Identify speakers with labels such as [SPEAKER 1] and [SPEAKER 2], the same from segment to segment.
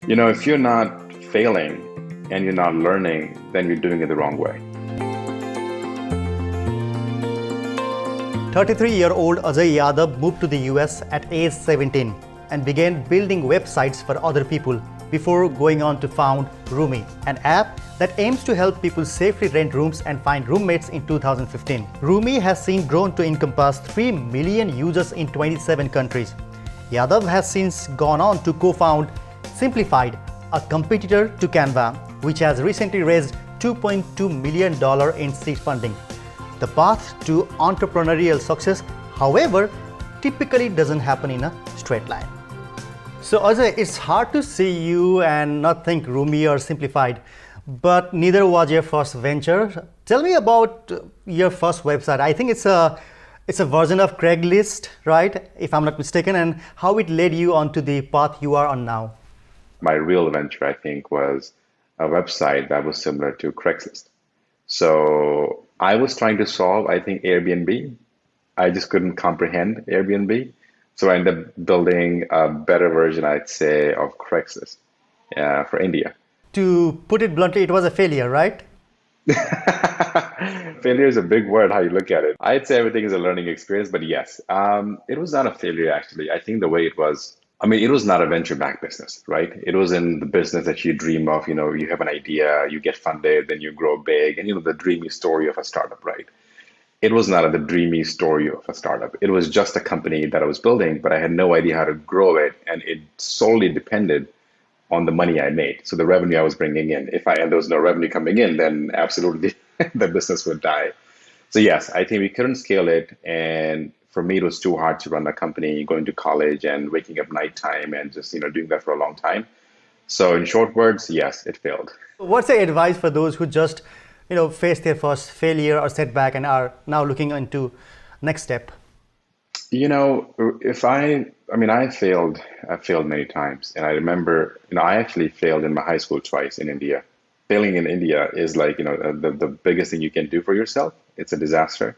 [SPEAKER 1] If you're not failing and you're not learning, then you're doing it the wrong way.
[SPEAKER 2] 33-year-old Ajay Yadav moved to the US at age 17 and began building websites for other people before going on to found Roomi, an app that aims to help people safely rent rooms and find roommates in 2015. Roomi has since grown to encompass 3 million users in 27 countries. Yadav has since gone on to co-found Simplified, a competitor to Canva, which has recently raised $2.2 million in seed funding. The path to entrepreneurial success, however, typically doesn't happen in a straight line. So Ajay, it's hard to see you and not think Roomi or Simplified, but neither was your first venture. Tell me about your first website. I think it's a version of Craigslist, right? If I'm not mistaken, and how it led you onto the path you are on now.
[SPEAKER 1] My real venture, I think, was a website that was similar to Craigslist. So I was trying to solve, I think, Airbnb. I just couldn't comprehend Airbnb. So I ended up building a better version, I'd say, of Craigslist for India.
[SPEAKER 2] To put it bluntly, it was a failure, right?
[SPEAKER 1] Failure is a big word, how you look at it. I'd say everything is a learning experience, but yes, it was not a failure, actually. I think the way it was, it was not a venture-backed business, right? It was in the business that you dream of. You have an idea, you get funded, then you grow big, and the dreamy story of a startup, right? It was not the dreamy story of a startup. It was just a company that I was building, but I had no idea how to grow it, and it solely depended on the money I made. So the revenue I was bringing in. And there was no revenue coming in, then absolutely the business would die. So yes, I think we couldn't scale it, and for me, it was too hard to run a company, going to college and waking up nighttime and just doing that for a long time. So in short words, yes, it failed.
[SPEAKER 2] What's the advice for those who just faced their first failure or setback and are now looking into next step?
[SPEAKER 1] If I failed many times. And I remember, I actually failed in my high school twice in India. Failing in India is like, the biggest thing you can do for yourself. It's a disaster.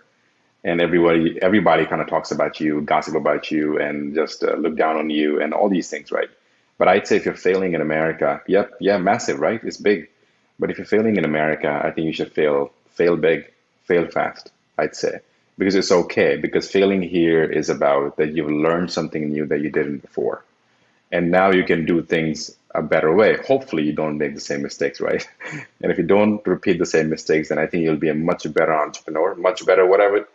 [SPEAKER 1] And everybody kind of talks about you, gossip about you, and just look down on you and all these things, right? But I'd say if you're failing in America, yeah, massive, right? It's big. But if you're failing in America, I think you should fail big, fail fast, I'd say. Because it's okay, because failing here is about that you've learned something new that you didn't before. And now you can do things a better way. Hopefully you don't make the same mistakes, right? And if you don't repeat the same mistakes, then I think you'll be a much better entrepreneur, much better whatever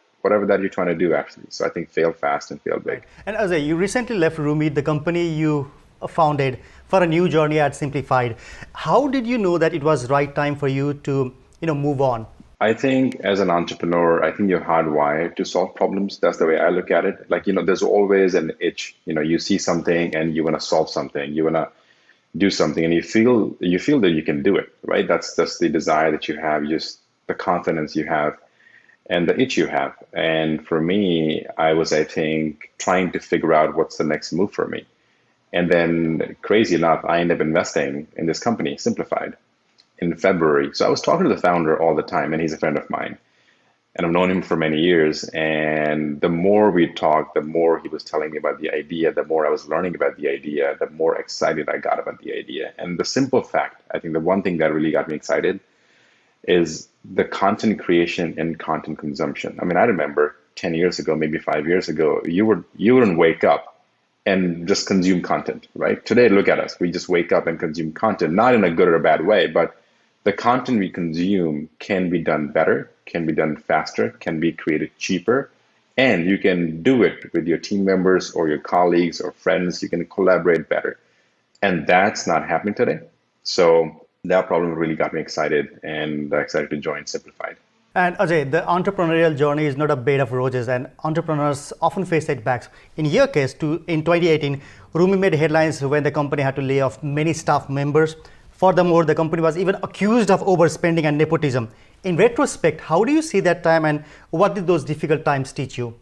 [SPEAKER 1] that you're trying to do, actually. So I think fail fast and fail big.
[SPEAKER 2] Right. And Ajay, you recently left Roomi, the company you founded, for a new journey at Simplified. How did you know that it was right time for you to move on?
[SPEAKER 1] I think as an entrepreneur, I think you're hardwired to solve problems. That's the way I look at it. Like, there's always an itch. You see something and you want to solve something. You want to do something and you feel that you can do it, right? That's the desire that you have, just the confidence you have and the itch you have. And for me, I think, trying to figure out what's the next move for me. And then crazy enough, I ended up investing in this company, Simplified, in February. So I was talking to the founder all the time, and he's a friend of mine. And I've known him for many years. And the more we talked, the more he was telling me about the idea, the more I was learning about the idea, the more excited I got about the idea. And the simple fact, I think the one thing that really got me excited is the content creation and content consumption. I remember 10 years ago, maybe 5 years ago, you wouldn't wake up and just consume content, right? Today, look at us. We just wake up and consume content, not in a good or a bad way, but the content we consume can be done better, can be done faster, can be created cheaper, and you can do it with your team members or your colleagues or friends. You can collaborate better. And that's not happening today. So that problem really got me excited and excited to join Simplified.
[SPEAKER 2] And Ajay, the entrepreneurial journey is not a bed of roses, and entrepreneurs often face setbacks. In your case, in 2018, Roomi made headlines when the company had to lay off many staff members. Furthermore, the company was even accused of overspending and nepotism. In retrospect, how do you see that time, and what did those difficult times teach you?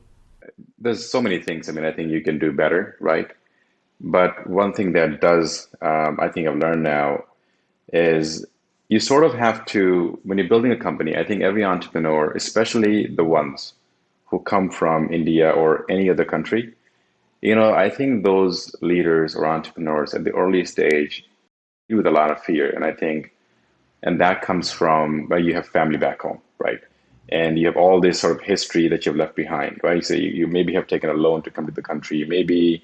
[SPEAKER 1] There's so many things. I think you can do better, right? But one thing that I think I've learned now is you sort of have to, when you're building a company, I think every entrepreneur, especially the ones who come from India or any other country, I think those leaders or entrepreneurs at the early stage with a lot of fear. And I think, and that comes from where you have family back home, right? And you have all this sort of history that you've left behind, right? So you maybe have taken a loan to come to the country. Maybe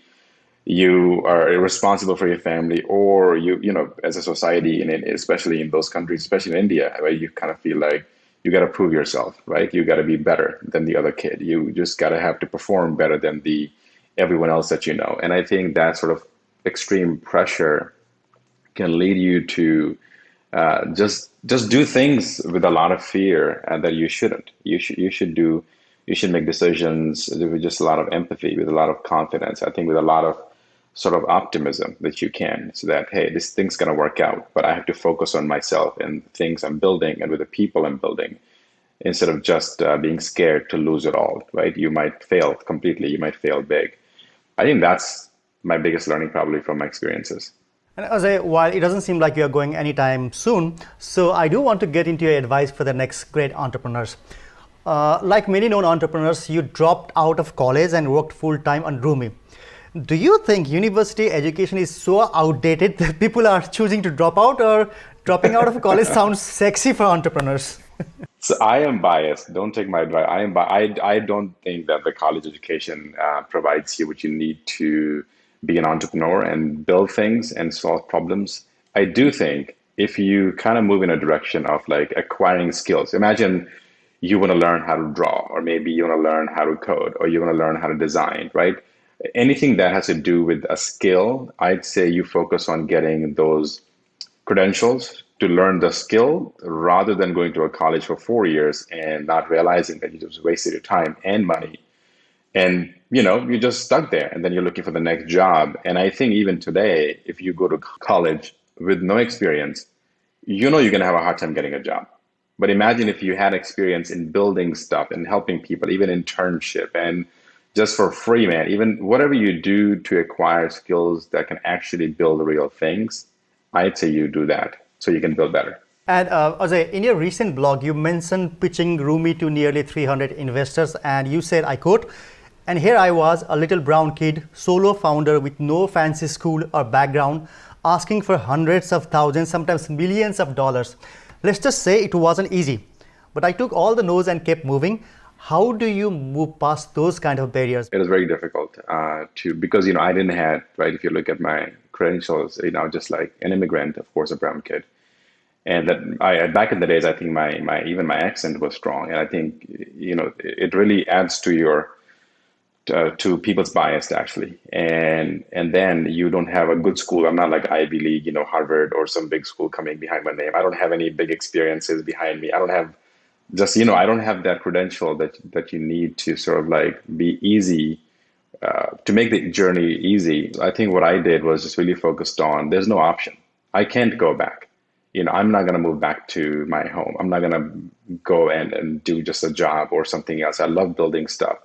[SPEAKER 1] you are responsible for your family, or as a society, and especially in those countries, especially in India, where you kind of feel like you got to prove yourself, right? You got to be better than the other kid. You just got to have to perform better than the everyone else that you know. And I think that sort of extreme pressure can lead you to just do things with a lot of fear, and that you shouldn't. You should make decisions with just a lot of empathy, with a lot of confidence. I think with a lot of sort of optimism that you can, so that hey, this thing's gonna work out, but I have to focus on myself and the things I'm building and with the people I'm building, instead of just being scared to lose it all. Right? You might fail completely. You might fail big. I think that's my biggest learning probably from my experiences.
[SPEAKER 2] And Ajay, while it doesn't seem like you're going anytime soon, so I do want to get into your advice for the next great entrepreneurs. Like many known entrepreneurs, you dropped out of college and worked full-time on Roomi. Do you think university education is so outdated that people are choosing to drop out, or dropping out of college sounds sexy for entrepreneurs?
[SPEAKER 1] So I am biased. Don't take my advice. I don't think that the college education provides you what you need to be an entrepreneur and build things and solve problems. I do think if you kind of move in a direction of like acquiring skills, imagine you want to learn how to draw, or maybe you want to learn how to code, or you want to learn how to design, right? Anything that has to do with a skill, I'd say you focus on getting those credentials to learn the skill, rather than going to a college for 4 years and not realizing that you just wasted your time and money. And you're just stuck there, and then you're looking for the next job. And I think even today, if you go to college with no experience, you're going to have a hard time getting a job. But imagine if you had experience in building stuff and helping people, even internship, and just for free, man, even whatever you do to acquire skills that can actually build real things, I'd say you do that so you can build better.
[SPEAKER 2] And Ajay, in your recent blog, you mentioned pitching Roomi to nearly 300 investors, and you said, I quote, "And here I was, a little brown kid, solo founder with no fancy school or background, asking for hundreds of thousands, sometimes millions of dollars. Let's just say it wasn't easy. But I took all the no's and kept moving." How do you move past those kind of barriers?
[SPEAKER 1] It was very difficult because I didn't have, right, if you look at my credentials, just like an immigrant, of course, a brown kid. And that back in the days, I think my even my accent was strong. And I think, it really adds to your to people's bias, actually. And then you don't have a good school. I'm not like Ivy League, Harvard or some big school coming behind my name. I don't have any big experiences behind me. I don't have I don't have that credential that you need to sort of like be easy, to make the journey easy. I think what I did was just really focused on, there's no option. I can't go back. I'm not going to move back to my home. I'm not going to go and do just a job or something else. I love building stuff.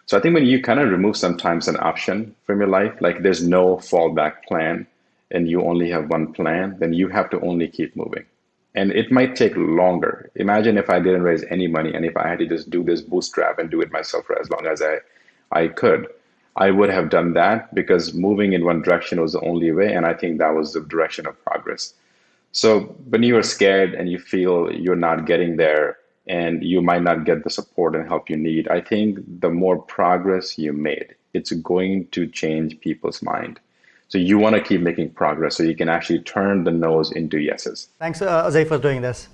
[SPEAKER 1] So I think when you kind of remove sometimes an option from your life, like there's no fallback plan and you only have one plan, then you have to only keep moving. And it might take longer. Imagine if I didn't raise any money and if I had to just do this bootstrap and do it myself for as long as I could. I would have done that, because moving in one direction was the only way. And I think that was the direction of progress. So when you are scared and you feel you're not getting there and you might not get the support and help you need, I think the more progress you made, it's going to change people's mind. So you want to keep making progress so you can actually turn the no's into yeses.
[SPEAKER 2] Thanks, Ajay, for doing this.